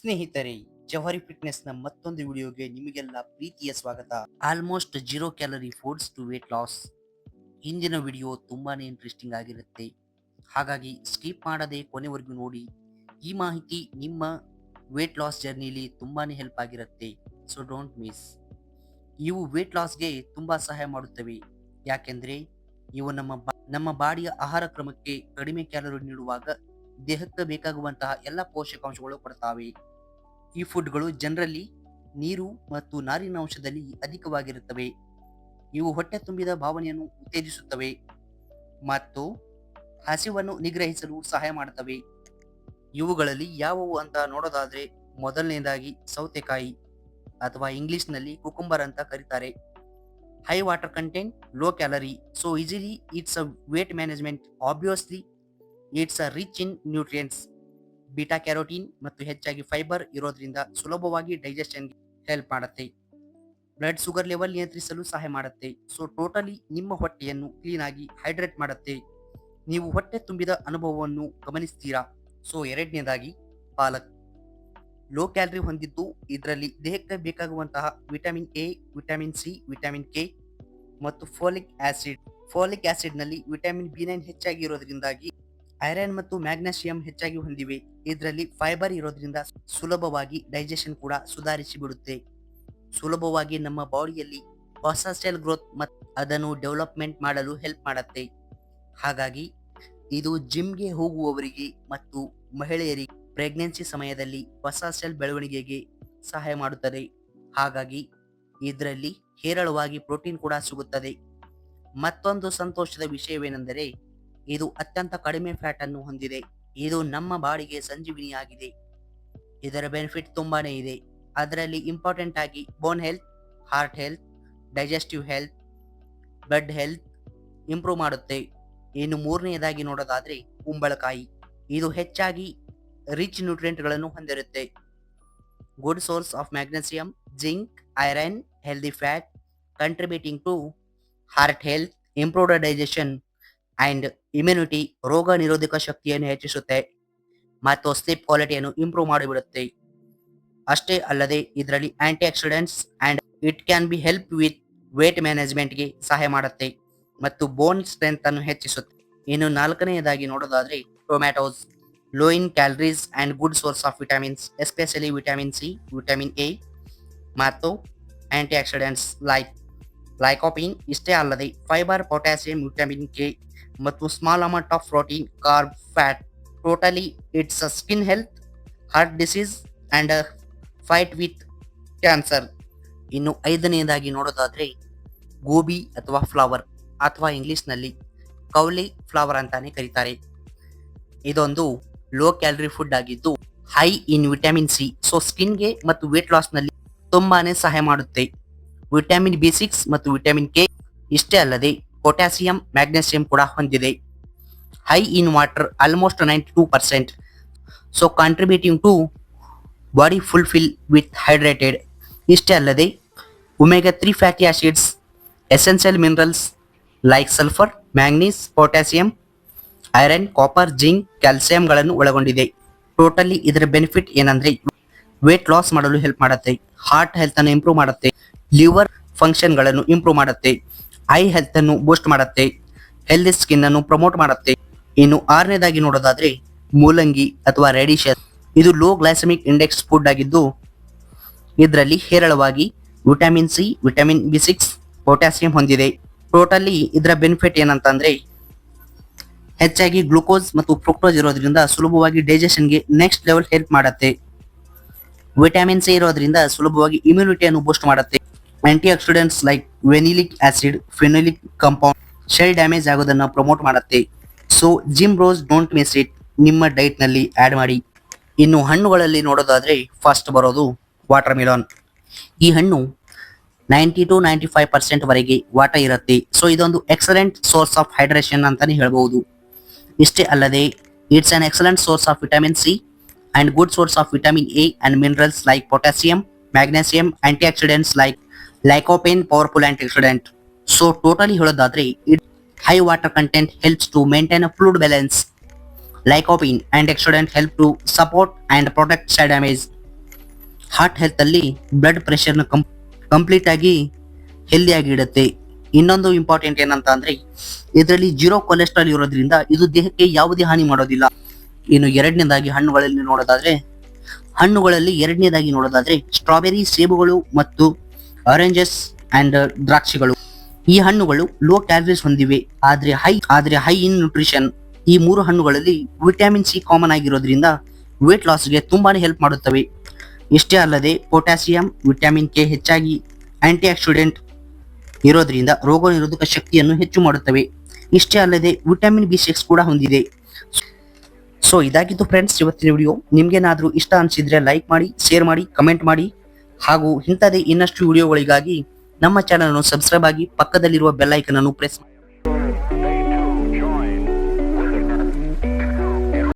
ಸ್ನೇಹಿತರೆ, ಜವಹರಿ ಫಿಟ್ನೆಸ್ ನ ಮತ್ತೊಂದು ವಿಡಿಯೋಗೆ ನಿಮಗೆಲ್ಲ ಪ್ರೀತಿಯ ಸ್ವಾಗತ. Almost 0 calorie foods to weight loss. ಇಂದಿನ ವಿಡಿಯೋ ತುಂಬಾನೇ ಇಂಟ್ರೆಸ್ಟಿಂಗ್ ಆಗಿರುತ್ತೆ, ಹಾಗಾಗಿ ಸ್ಕಿಪ್ ಮಾಡದೆ ಕೊನೆವರೆಗೂ ನೋಡಿ. ಈ ಮಾಹಿತಿ ನಿಮ್ಮ ವೇಟ್ ಲಾಸ್ ಜರ್ನಿಲಿ ತುಂಬಾನೇ ಹೆಲ್ಪ್ ಆಗಿರುತ್ತೆ, ಸೊ ಡೋಂಟ್ ಮಿಸ್. ಇವು ವೇಟ್ ಲಾಸ್ಗೆ ತುಂಬಾ ಸಹಾಯ ಮಾಡುತ್ತವೆ, ಯಾಕೆಂದ್ರೆ ಇವು ನಮ್ಮ ಬಾಡಿಯ ಆಹಾರ ಕ್ರಮಕ್ಕೆ ಕಡಿಮೆ ಕ್ಯಾಲರಿ ನೀಡುವಾಗ ದೇಹಕ್ಕೆ ಬೇಕಾಗುವಂತಹ ಎಲ್ಲ ಪೋಷಕಾಂಶಗಳು ಕೊಡ್ತಾವೆ. ಈ ಫುಡ್ಗಳು ಜನರಲಿ ನೀರು ಮತ್ತು ನಾರಿನಾಂಶದಲ್ಲಿ ಅಧಿಕವಾಗಿರುತ್ತವೆ. ಇವು ಹೊಟ್ಟೆ ತುಂಬಿದ ಭಾವನೆಯನ್ನು ಉತ್ತೇಜಿಸುತ್ತವೆ ಮತ್ತು ಹಸಿವನ್ನು ನಿಗ್ರಹಿಸಲು ಸಹಾಯ ಮಾಡುತ್ತವೆ. ಇವುಗಳಲ್ಲಿ ಯಾವುವು ಅಂತ ನೋಡೋದಾದ್ರೆ, ಮೊದಲನೇದಾಗಿ ಸೌತೆಕಾಯಿ ಅಥವಾ ಇಂಗ್ಲಿಷ್ನಲ್ಲಿ ಕುಕುಂಬರ್ ಅಂತ ಕರೀತಾರೆ. High water content, low calorie, so easily it's a weight management. Obviously it's a rich in nutrients, beta carotene ಮತ್ತು ಹೆಚ್ಚಾಗಿ ಫೈಬರ್ ಇರೋದ್ರಿಂದ ಸುಲಭವಾಗಿ ಡೈಜೆಷನ್ ಹೆಲ್ಪ್ ಮಾಡುತ್ತೆ. ಬ್ಲಡ್ ಶುಗರ್ ಲೆವೆಲ್ ನಿಯಂತ್ರಿಸಲು ಸಹಾಯ ಮಾಡುತ್ತೆ. ಸೊ ಟೋಟಲಿ ನಿಮ್ಮ ಹೊಟ್ಟೆಯನ್ನು ಕ್ಲೀನ್ ಆಗಿ ಹೈಡ್ರೇಟ್ ಮಾಡುತ್ತೆ. ನೀವು ಹೊಟ್ಟೆ ತುಂಬಿದ ಅನುಭವವನ್ನು ಗಮನಿಸ್ತೀರಾ. ಸೊ ಎರಡನೇದಾಗಿ ಪಾಲಕ್. ಲೋ ಕ್ಯಾಲರಿ ಹೊಂದಿದ್ದು ಇದರಲ್ಲಿ ದೇಹಕ್ಕೆ ಬೇಕಾಗುವಂತಹ vitamin A, vitamin C, vitamin K ಮತ್ತು ಫೋಲಿಕ್ ಆಸಿಡ್ ನಲ್ಲಿ ವಿಟಮಿನ್ ಬಿ9 ಹೆಚ್ಚಾಗಿ ಇರೋದ್ರಿಂದಾಗಿ ಐರನ್ ಮತ್ತು ಮ್ಯಾಗ್ನೆಸಿಯಂ ಹೆಚ್ಚಾಗಿ ಹೊಂದಿವೆ. ಇದರಲ್ಲಿ ಫೈಬರ್ ಇರೋದ್ರಿಂದ ಸುಲಭವಾಗಿ ಡೈಜೆಷನ್ ಕೂಡ ಸುಧಾರಿಸಿ ಬಿಡುತ್ತೆ. ಸುಲಭವಾಗಿ ನಮ್ಮ ಬಾಡಿಯಲ್ಲಿ ಹೊಸ ಸೆಲ್ ಗ್ರೋತ್ ಮತ್ತು ಅದನ್ನು ಡೆವಲಪ್ಮೆಂಟ್ ಮಾಡಲು ಹೆಲ್ಪ್ ಮಾಡುತ್ತೆ. ಹಾಗಾಗಿ ಇದು ಜಿಮ್ಗೆ ಹೋಗುವವರಿಗೆ ಮತ್ತು ಮಹಿಳೆಯರಿಗೆ ಪ್ರೆಗ್ನೆನ್ಸಿ ಸಮಯದಲ್ಲಿ ಹೊಸ ಸೆಲ್ ಬೆಳವಣಿಗೆಗೆ ಸಹಾಯ ಮಾಡುತ್ತದೆ. ಹಾಗಾಗಿ ಇದರಲ್ಲಿ ಹೇರಳವಾಗಿ ಪ್ರೋಟೀನ್ ಕೂಡ ಸಿಗುತ್ತದೆ. ಮತ್ತೊಂದು ಸಂತೋಷದ ವಿಷಯವೇನೆಂದರೆ, ಇದು ಅತ್ಯಂತ ಕಡಿಮೆ ಫ್ಯಾಟ್ ಅನ್ನು ಹೊಂದಿದೆ. ಇದು ನಮ್ಮ ಬಾಡಿಗೆ ಸಂಜೀವಿನಿಯಾಗಿದೆ. ಇದರ ಬೆನಿಫಿಟ್ ತುಂಬಾನೇ ಇದೆ. ಅದರಲ್ಲಿ ಇಂಪಾರ್ಟೆಂಟ್ ಆಗಿ bone health, heart health, digestive health, blood health improve ಮಾಡುತ್ತೆ. ಇನ್ನು ಮೂರನೆಯದಾಗಿ ನೋಡೋದಾದ್ರೆ ಕುಂಬಳಕಾಯಿ. ಇದು ಹೆಚ್ಚಾಗಿ ರಿಚ್ ನ್ಯೂಟ್ರಿಯೆಂಟ್ಗಳನ್ನು ಹೊಂದಿರುತ್ತೆ. Good source of magnesium, zinc, iron, healthy fat, contributing to heart health, improved digestion and immunity. ರೋಗ ನಿರೋಧಕ ಶಕ್ತಿಯನ್ನು ಹೆಚ್ಚಿಸುತ್ತೆ ಮತ್ತು ಸ್ಲೀಪ್ ಕ್ವಾಲಿಟಿಯನ್ನು ಇಂಪ್ರೂವ್ ಮಾಡಿಬಿಡುತ್ತೆ. ಅಷ್ಟೇ ಅಲ್ಲದೆ ಇದರಲ್ಲಿ antioxidants and it can be help with weight ಮ್ಯಾನೇಜ್ಮೆಂಟ್ಗೆ ಸಹಾಯ ಮಾಡುತ್ತೆ ಮತ್ತು ಬೋನ್ ಸ್ಟ್ರೆಂತ್ ಅನ್ನು ಹೆಚ್ಚಿಸುತ್ತೆ. ಇನ್ನು ನಾಲ್ಕನೆಯದಾಗಿ ನೋಡೋದಾದ್ರೆ tomatoes. Low in calories and good source of vitamins, especially vitamin C, vitamin A ಮತ್ತು ಆಂಟಿ ಆಕ್ಸಿಡೆಂಟ್ಸ್ ಲೈಕೋಪಿನ್. ಇಷ್ಟೇ ಅಲ್ಲದೆ ಫೈಬರ್, ಪೊಟ್ಯಾಸಿಯಂ, ವಿಟಮಿನ್ ಕೆ ಮತ್ತು small amount of protein, carb, fat. Totally it's a skin health, heart disease and fight with cancer. ಇನ್ನು ಐದನೆಯದಾಗಿ ನೋಡೋದಾದ್ರೆ ಗೋಬಿ ಅಥವಾ flower, ಅಥವಾ ಇಂಗ್ಲಿಷ್ನಲ್ಲಿ ಕೌಲಿ ಫ್ಲವರ್ ಅಂತಾನೆ ಕರೀತಾರೆ. ಇದೊಂದು ಲೋ ಕ್ಯಾಲರಿ ಫುಡ್ ಆಗಿದ್ದು high in vitamin C, so ಸ್ಕಿನ್ಗೆ ಮತ್ತು ವೇಟ್ ಲಾಸ್ ನಲ್ಲಿ ತುಂಬಾನೇ ಸಹಾಯ ಮಾಡುತ್ತೆ. ವಿಟಮಿನ್ ಬಿ6 ಮತ್ತು ವಿಟಮಿನ್ ಕೆ. ಇಷ್ಟೇ ಅಲ್ಲದೆ ಪೊಟ್ಯಾಸಿಯಂ, ಮ್ಯಾಗ್ನೆಸಿಯಂ ಕೂಡ ಹೊಂದಿದೆ. High in water, almost 92%, so contributing to body fulfil with hydrated. ಇಷ್ಟೇ ಅಲ್ಲದೆ omega 3 fatty acids, essential minerals like sulphur, manganese, potassium, iron, copper, zinc, ಕ್ಯಾಲ್ಸಿಯಂಗಳನ್ನು ಒಳಗೊಂಡಿದೆ. ಟೋಟಲಿ ಇದರ ಬೆನಿಫಿಟ್ ಏನಂದ್ರೆ, ವೇಟ್ ಲಾಸ್ ಮಾಡಲು ಹೆಲ್ಪ್ ಮಾಡುತ್ತೆ, ಹಾರ್ಟ್ ಹೆಲ್ತ್ ಅನ್ನು ಇಂಪ್ರೂವ್ ಮಾಡುತ್ತೆ, ಲಿವರ್ ಫಂಕ್ಷನ್ಗಳನ್ನು ಇಂಪ್ರೂವ್ ಮಾಡುತ್ತೆ, ಐ ಹೆಲ್ತ್ ಅನ್ನು ಬೂಸ್ಟ್ ಮಾಡುತ್ತೆ, ಹೆಲ್ದಿ ಸ್ಕಿನ್ ಅನ್ನು ಪ್ರಮೋಟ್ ಮಾಡುತ್ತೆ. ಇನ್ನು ಆರನೇದಾಗಿ ನೋಡೋದಾದ್ರೆ ಮೂಲಂಗಿ ಅಥವಾ ರೆಡಿಶಸ್. ಇದು ಲೋ ಗ್ಲೈಸೆಮಿಕ್ ಇಂಡೆಕ್ಸ್ ಫುಡ್ ಆಗಿದ್ದು ಇದರಲ್ಲಿ ಹೇರಳವಾಗಿ ವಿಟಮಿನ್ ಸಿ, ವಿಟಮಿನ್ ಬಿ6, ಪೊಟ್ಯಾಸಿಯಂ ಹೊಂದಿದೆ. ಟೋಟಲಿ ಇದರ ಬೆನಿಫಿಟ್ ಏನಂತಂದ್ರೆ, ಹೆಚ್ಚಾಗಿ ಗ್ಲೂಕೋಸ್ ಮತ್ತು ಫ್ರಕ್ಟೋಸ್ ಇರೋದ್ರಿಂದ ಸುಲಭವಾಗಿ ಡೈಜೆಷನ್ಗೆ ನೆಕ್ಸ್ಟ್ ಲೆವೆಲ್ ಹೆಲ್ಪ್ ಮಾಡುತ್ತೆ. ವಿಟಮಿನ್ ಸಿ ಇರೋದ್ರಿಂದ ಸುಲಭವಾಗಿ ಇಮ್ಯುನಿಟಿಯನ್ನು ಬೂಸ್ಟ್ ಮಾಡುತ್ತೆ. Antioxidants like vanillic acid, phenolic compound cell damage ಆಗೋದನ್ನು ಪ್ರಮೋಟ್ ಮಾಡುತ್ತೆ. So gym bros, don't miss it, ನಿಮ್ಮ ಡೈಟ್ ನಲ್ಲಿ ಆಡ್ ಮಾಡಿ. ಇನ್ನು ಹಣ್ಣುಗಳಲ್ಲಿ ನೋಡೋದಾದ್ರೆ ಫಸ್ಟ್ ಬರೋದು ವಾಟರ್ ಮೆಲಾನ್. ಈ ಹಣ್ಣು 90 to 95% ವರೆಗೆ ವಾಟರ್ ಇರುತ್ತೆ. ಸೊ ಇದೊಂದು ಎಕ್ಸಲೆಂಟ್ ಸೋರ್ಸ್ ಆಫ್ ಹೈಡ್ರೇಷನ್ ಅಂತಾನೆ ಹೇಳ್ಬಹುದು. ಇಷ್ಟೇ ಅಲ್ಲದೆ it's an excellent source of vitamin C and good source of vitamin A and minerals like potassium, magnesium, antioxidants like lycopene, powerful antioxidant. So totally ಹೇಳೋದಾದ್ರೆ it high water content helps to maintain a fluid balance. Lycopene antioxidant help to support and protect cell damage. Heart health ಅಲ್ಲಿ blood ಪ್ರೆಷರ್ನ complete ಆಗಿ healthy ಆಗಿ ಇಡುತ್ತೆ. ಇನ್ನೊಂದು important ಏನಂತ ಅಂದ್ರೆ ಇದರಲ್ಲಿ 0 ಕೊಲೆಸ್ಟ್ರಾಲ್ ಇರೋದ್ರಿಂದ ಇದು ದೇಹಕ್ಕೆ ಯಾವುದೇ ಹಾನಿ ಮಾಡೋದಿಲ್ಲ. ಇನ್ನು ಎರಡನೇದಾಗಿ ಎರಡನೇದಾಗಿ ನೋಡೋದಾದ್ರೆ ಸ್ಟ್ರಾಬೆರಿ, ಸೇಬುಗಳು ಮತ್ತು ಆರೆಂಜಸ್ ಅಂಡ್ ದ್ರಾಕ್ಷಿಗಳು. ಈ ಹಣ್ಣುಗಳು ಲೋ ಕ್ಯಾಲರೀಸ್ ಹೊಂದಿವೆ ಆದ್ರೆ ಹೈ ಇನ್ ನ್ಯೂಟ್ರಿಷನ್. ಈ 3 ಹಣ್ಣುಗಳಲ್ಲಿ ವಿಟಮಿನ್ ಸಿ ಕಾಮನ್ ಆಗಿರೋದ್ರಿಂದ ವೇಟ್ ಲಾಸ್ಗೆ ತುಂಬಾನೇ ಹೆಲ್ಪ್ ಮಾಡುತ್ತವೆ. ಇಷ್ಟೇ ಅಲ್ಲದೆ ಪೊಟ್ಯಾಸಿಯಂ, ವಿಟಮಿನ್ ಕೆ ಹೆಚ್ಚಾಗಿ ಆಂಟಿ ಆಕ್ಸಿಡೆಂಟ್ ಇರೋದ್ರಿಂದ ರೋಗ ನಿರೋಧಕ ಶಕ್ತಿಯನ್ನು ಹೆಚ್ಚು ಮಾಡುತ್ತವೆ. ಇಷ್ಟೇ ಅಲ್ಲದೆ ವಿಟಮಿನ್ ಬಿ6 ಕೂಡ ಹೊಂದಿದೆ. ಸೊ ಇದಾಗಿತ್ತು ಫ್ರೆಂಡ್ಸ್ ಇವತ್ತಿನ ವಿಡಿಯೋ. ನಿಮ್ಗೇನಾದ್ರೂ ಇಷ್ಟ ಅನಿಸಿದ್ರೆ ಲೈಕ್ ಮಾಡಿ, ಶೇರ್ ಮಾಡಿ, ಕಮೆಂಟ್ ಮಾಡಿ. ಹಾಗೂ ಇಂಥದೇ ಇನ್ನಷ್ಟು ವಿಡಿಯೋಗಳಿಗಾಗಿ ನಮ್ಮ ಚಾನಲ್ ಅನ್ನು ಸಬ್ಸ್ಕ್ರೈಬ್ ಆಗಿ ಪಕ್ಕದಲ್ಲಿರುವ ಬೆಲ್ ಐಕನ್ ಅನ್ನು ಪ್ರೆಸ್ ಮಾಡಿ.